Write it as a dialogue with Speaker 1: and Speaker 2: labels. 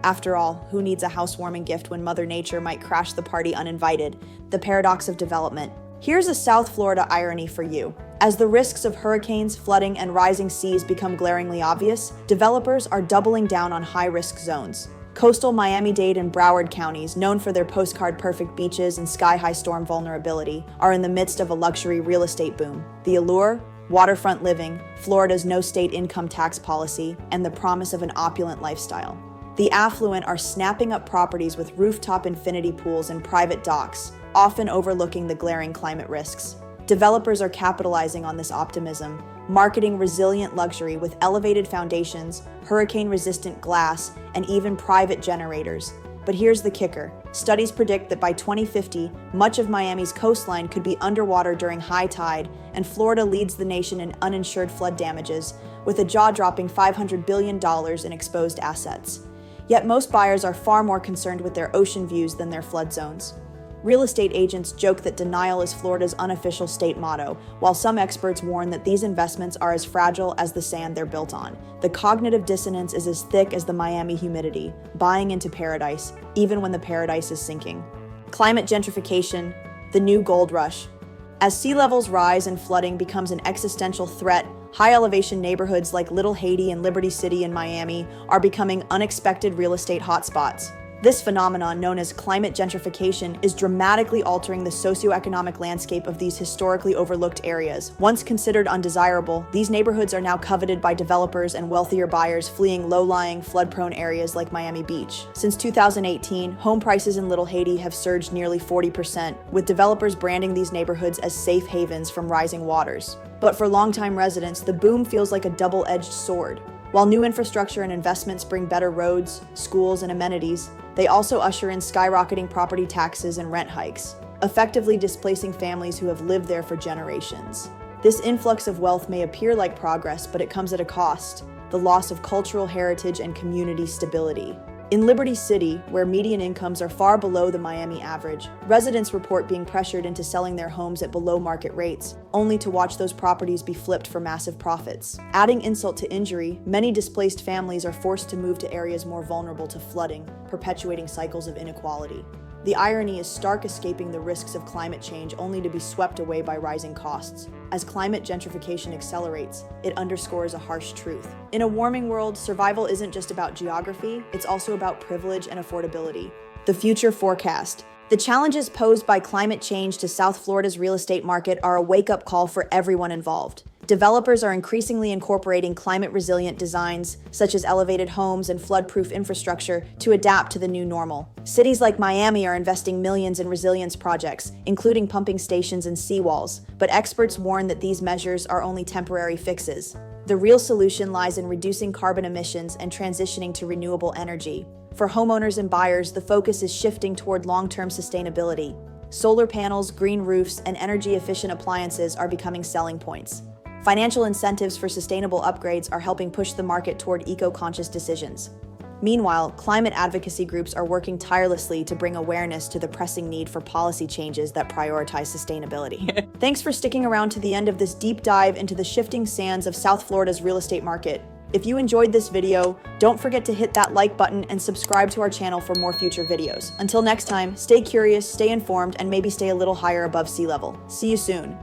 Speaker 1: After all, who needs a housewarming gift when Mother Nature might crash the party uninvited? The paradox of development. Here's a South Florida irony for you. As the risks of hurricanes, flooding, and rising seas become glaringly obvious, developers are doubling down on high-risk zones. Coastal Miami-Dade and Broward counties, known for their postcard-perfect beaches and sky-high storm vulnerability, are in the midst of a luxury real estate boom. The allure? Waterfront living, Florida's no-state income tax policy, and the promise of an opulent lifestyle. The affluent are snapping up properties with rooftop infinity pools and private docks, often overlooking the glaring climate risks. Developers are capitalizing on this optimism, marketing resilient luxury with elevated foundations, hurricane-resistant glass, and even private generators. But here's the kicker. Studies predict that by 2050, much of Miami's coastline could be underwater during high tide, and Florida leads the nation in uninsured flood damages, with a jaw-dropping $500 billion in exposed assets. Yet most buyers are far more concerned with their ocean views than their flood zones. Real estate agents joke that denial is Florida's unofficial state motto, while some experts warn that these investments are as fragile as the sand they're built on. The cognitive dissonance is as thick as the Miami humidity, buying into paradise, even when the paradise is sinking. Climate gentrification, the new gold rush. As sea levels rise and flooding becomes an existential threat, high-elevation neighborhoods like Little Haiti and Liberty City in Miami are becoming unexpected real estate hotspots. This phenomenon, known as climate gentrification, is dramatically altering the socioeconomic landscape of these historically overlooked areas. Once considered undesirable, these neighborhoods are now coveted by developers and wealthier buyers fleeing low-lying, flood-prone areas like Miami Beach. Since 2018, home prices in Little Haiti have surged nearly 40%, with developers branding these neighborhoods as safe havens from rising waters. But for longtime residents, the boom feels like a double-edged sword. While new infrastructure and investments bring better roads, schools, and amenities, they also usher in skyrocketing property taxes and rent hikes, effectively displacing families who have lived there for generations. This influx of wealth may appear like progress, but it comes at a cost: the loss of cultural heritage and community stability. In Liberty City, where median incomes are far below the Miami average, residents report being pressured into selling their homes at below-market rates, only to watch those properties be flipped for massive profits. Adding insult to injury, many displaced families are forced to move to areas more vulnerable to flooding, perpetuating cycles of inequality. The irony is stark, escaping the risks of climate change only to be swept away by rising costs. As climate gentrification accelerates, it underscores a harsh truth. In a warming world, survival isn't just about geography, it's also about privilege and affordability. The future forecast. The challenges posed by climate change to South Florida's real estate market are a wake-up call for everyone involved. Developers are increasingly incorporating climate-resilient designs, such as elevated homes and flood-proof infrastructure, to adapt to the new normal. Cities like Miami are investing millions in resilience projects, including pumping stations and seawalls, but experts warn that these measures are only temporary fixes. The real solution lies in reducing carbon emissions and transitioning to renewable energy. For homeowners and buyers, the focus is shifting toward long-term sustainability. Solar panels, green roofs, and energy-efficient appliances are becoming selling points. Financial incentives for sustainable upgrades are helping push the market toward eco-conscious decisions. Meanwhile, climate advocacy groups are working tirelessly to bring awareness to the pressing need for policy changes that prioritize sustainability. Thanks for sticking around to the end of this deep dive into the shifting sands of South Florida's real estate market. If you enjoyed this video, don't forget to hit that like button and subscribe to our channel for more future videos. Until next time, stay curious, stay informed, and maybe stay a little higher above sea level. See you soon.